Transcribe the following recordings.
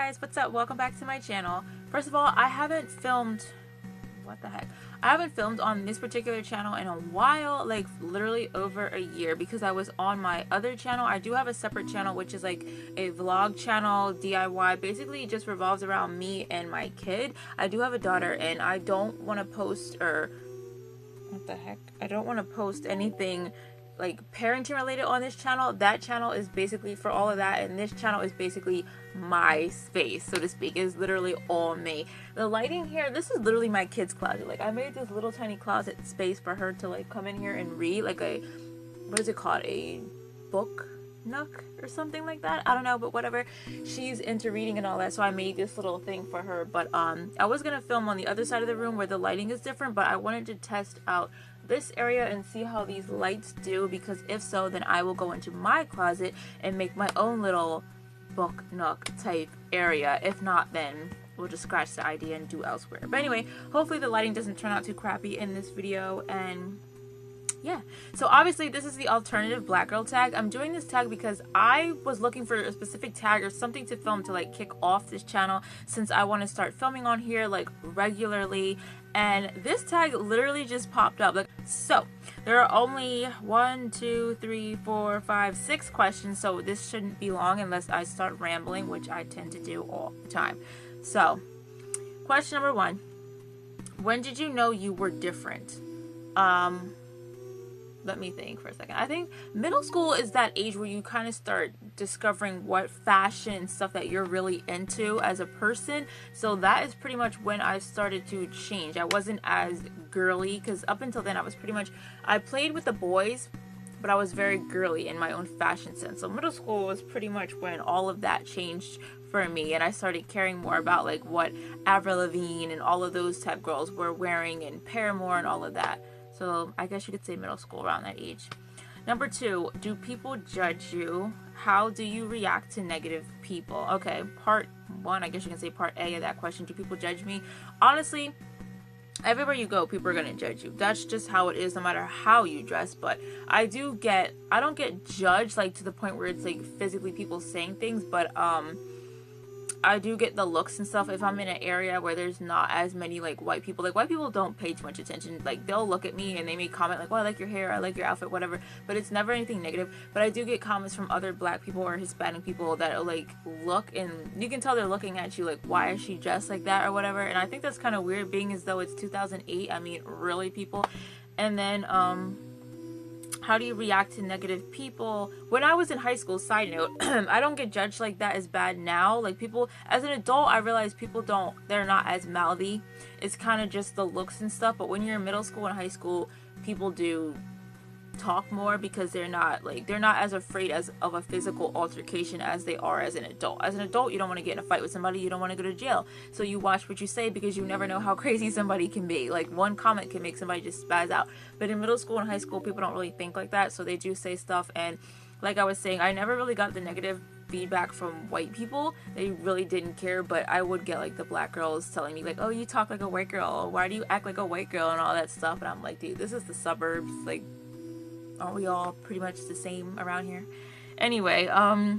guys, what's up? Welcome back to my channel. First of all, I haven't filmed on this particular channel in a while, like literally over a year, because I was on my other channel. I do have a separate channel which is like a vlog channel, DIY. Basically it just revolves around me and my kid. I do have a daughter and I don't want to post, or I don't want to post anything like parenting related on this channel. That channel is basically for all of that, and this channel is basically my space, so to speak. It's literally all me. The lighting here, this is literally my kid's closet. Like I made this little tiny closet space for her to like come in here and read, like a, what is it called, a book nook or something like that. I don't know, but whatever, she's into reading and all that, so I made this little thing for her. But I was gonna film on the other side of the room where the lighting is different, but I wanted to test out this area and see how these lights do, because if so, then I will go into my closet and make my own little book nook type area. If not, then we'll just scratch the idea and do elsewhere. But anyway, hopefully the lighting doesn't turn out too crappy in this video. And yeah, so obviously this is the alternative black girl tag. I'm doing this tag because I was looking for a specific tag or something to film to like kick off this channel, since I want to start filming on here like regularly. And this tag literally just popped up. Like, so there are only 1, 2, 3, 4, 5, 6 questions, so this shouldn't be long unless I start rambling, which I tend to do all the time. So question number 1, when did you know you were different? Let me think for a second. I think middle school is that age where you kind of start discovering what fashion and stuff that you're really into as a person. So that is pretty much when I started to change. I wasn't as girly, because up until then I played with the boys, but I was very girly in my own fashion sense. So middle school was pretty much when all of that changed for me, and I started caring more about like what Avril Lavigne and all of those type girls were wearing, and Paramore and all of that. So I guess you could say middle school, around that age. Number 2, do people judge you? How do you react to negative people? Okay, part 1, I guess you can say part A of that question. Do people judge me? Honestly, everywhere you go, people are going to judge you. That's just how it is, no matter how you dress. But I don't get judged like to the point where it's like physically people saying things, but I do get the looks and stuff if I'm in an area where there's not as many like white people. Like white people don't pay too much attention. Like they'll look at me and they may comment like, "Well, I like your hair, I like your outfit, whatever." But it's never anything negative. But I do get comments from other black people or Hispanic people that like look, and you can tell they're looking at you like, "Why is she dressed like that?" or whatever. And I think that's kind of weird, being as though it's 2008. I mean, really, people. And then how do you react to negative people? When I was in high school, side note, I don't get judged like that as bad now. Like people, as an adult, I realize they're not as mouthy. It's kind of just the looks and stuff. But when you're in middle school and high school, people do talk more, because they're not as afraid of a physical altercation as they are as an adult. As an adult, you don't want to get in a fight with somebody, you don't want to go to jail, so you watch what you say, because you never know how crazy somebody can be. Like one comment can make somebody just spaz out. But in middle school and high school, people don't really think like that, so they do say stuff. And like I was saying, I never really got the negative feedback from white people. They really didn't care. But I would get like the black girls telling me like, "Oh, you talk like a white girl, why do you act like a white girl," and all that stuff. And I'm like, dude, this is the suburbs. Like, aren't we all pretty much the same around here? Anyway, how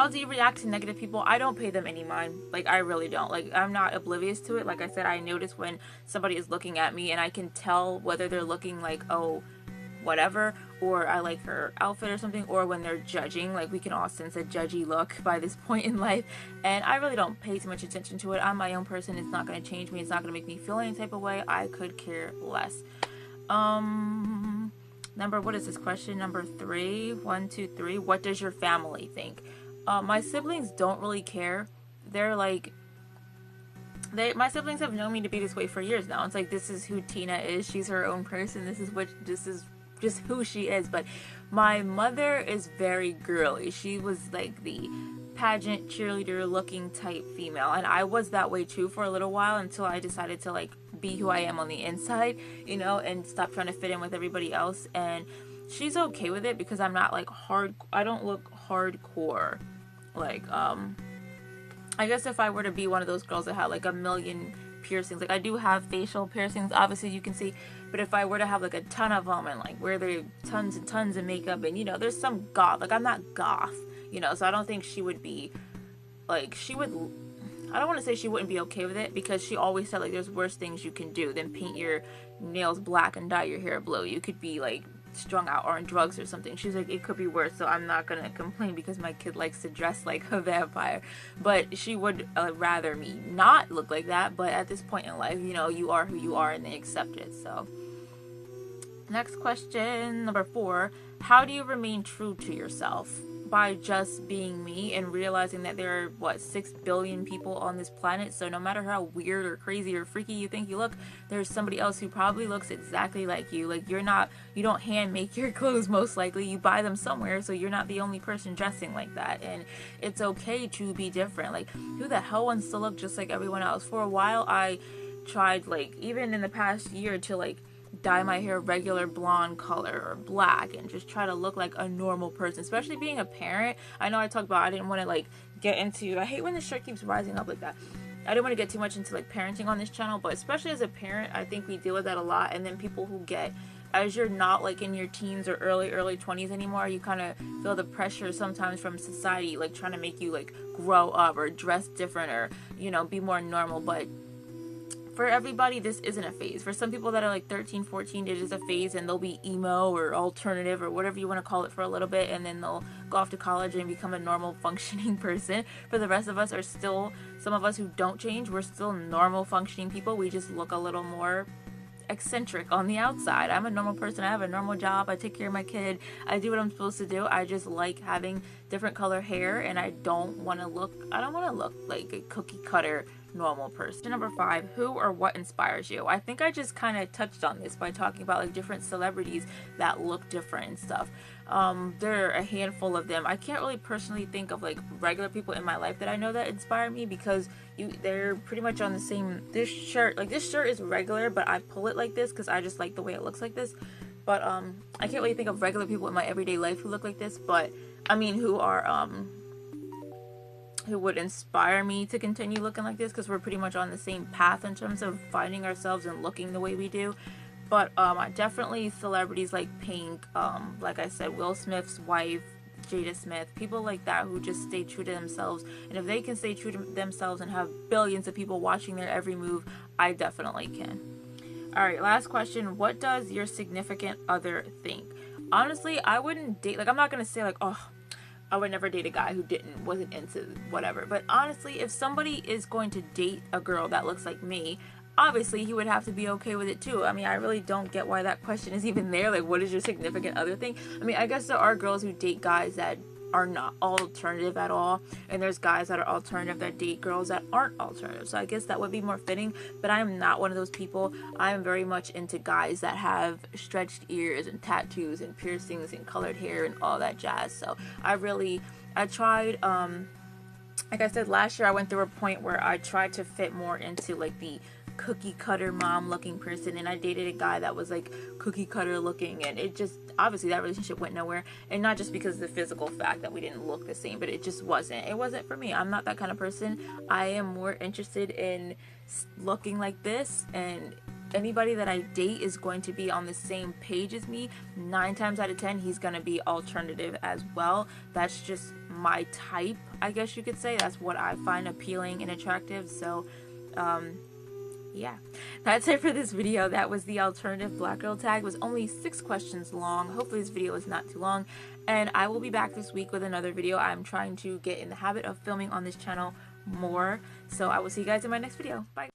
do you react to negative people? I don't pay them any mind. Like, I really don't. Like, I'm not oblivious to it. Like I said, I notice when somebody is looking at me, and I can tell whether they're looking like, oh, whatever, or I like her outfit or something, or when they're judging. Like, we can all sense a judgy look by this point in life, and I really don't pay too much attention to it. I'm my own person. It's not going to change me. It's not going to make me feel any type of way. I could care less. What is this question? Number 3, 1, 2, 3. What does your family think? My siblings don't really care. They're like, my siblings have known me to be this way for years now. It's like, this is who Tina is. She's her own person. This is just who she is. But my mother is very girly. She was like the pageant cheerleader looking type female, and I was that way too for a little while, until I decided to like be who I am on the inside, you know, and stop trying to fit in with everybody else. And she's okay with it, because I'm not like I don't look hardcore. Like I guess if I were to be one of those girls that had like a million piercings, like I do have facial piercings, obviously you can see, but if I were to have like a ton of them and like wear the tons and tons of makeup, and you know, there's some goth, like I'm not goth, you know, so I don't think she would be like, she would, I don't want to say she wouldn't be okay with it, because she always said, like, there's worse things you can do than paint your nails black and dye your hair blue. You could be, like, strung out or on drugs or something. She's like, it could be worse, so I'm not gonna complain because my kid likes to dress like a vampire. But she would rather me not look like that. But at this point in life, you know, you are who you are and they accept it. So next question, number 4. How do you remain true to yourself? By just being me and realizing that there are, what, 6 billion people on this planet, so no matter how weird or crazy or freaky you think you look, there's somebody else who probably looks exactly like you. Like, you don't hand make your clothes, most likely. You buy them somewhere, so you're not the only person dressing like that, and it's okay to be different. Like, who the hell wants to look just like everyone else? For a while, I tried, like, even in the past year, to, like, dye my hair regular blonde color or black and just try to look like a normal person, especially being a parent. I know I talked about I didn't want to, like, get into, I hate when the shirt keeps rising up like that. I didn't want to get too much into, like, parenting on this channel, but especially as a parent, I think we deal with that a lot. And then people who get, as you're not, like, in your teens or early 20s anymore, you kind of feel the pressure sometimes from society, like, trying to make you, like, grow up or dress different or, you know, be more normal. But for everybody, this isn't a phase. For some people that are like 13, 14, it is a phase, and they'll be emo or alternative or whatever you want to call it for a little bit, and then they'll go off to college and become a normal functioning person. For the rest of us, are still, some of us who don't change, we're still normal functioning people. We just look a little more eccentric on the outside. I'm a normal person. I have a normal job. I take care of my kid. I do what I'm supposed to do. I just like having different color hair, and I don't want to look like a cookie cutter normal person. Number 5, who or what inspires you? I think I just kind of touched on this by talking about, like, different celebrities that look different and stuff. There are a handful of them. I can't really personally think of, like, regular people in my life that I know that inspire me, because they're pretty much on the same. This shirt is regular, but I pull it like this because I just like the way it looks like this. But I can't really think of regular people in my everyday life who look like this, but I mean, who would inspire me to continue looking like this, because we're pretty much on the same path in terms of finding ourselves and looking the way we do. But definitely celebrities like Pink, like I said, Will Smith's wife, Jada Smith, people like that who just stay true to themselves. And if they can stay true to themselves and have billions of people watching their every move, I definitely can. Alright, last question. What does your significant other think? Honestly, I wouldn't date, like, I'm not going to say, like, oh, I would never date a guy who wasn't into whatever. But honestly, if somebody is going to date a girl that looks like me, obviously he would have to be okay with it too. I mean, I really don't get why that question is even there. Like, what is your significant other thing? I mean, I guess there are girls who date guys that are not alternative at all, and there's guys that are alternative that date girls that aren't alternative, so I guess that would be more fitting. But I am not one of those people. I am very much into guys that have stretched ears and tattoos and piercings and colored hair and all that jazz. So I tried, like I said, last year I went through a point where I tried to fit more into, like, the cookie cutter mom looking person, and I dated a guy that was, like, cookie cutter looking, and it just, obviously that relationship went nowhere. And not just because of the physical fact that we didn't look the same, but it wasn't for me. I'm not that kind of person. I am more interested in looking like this, and anybody that I date is going to be on the same page as me. 9 times out of 10 he's going to be alternative as well. That's just my type, I guess you could say. That's what I find appealing and attractive. So yeah, that's it for this video. That was the alternative black girl tag. It was only 6 questions long. Hopefully this video is not too long, and I will be back this week with another video. I'm trying to get in the habit of filming on this channel more, so I will see you guys in my next video. Bye.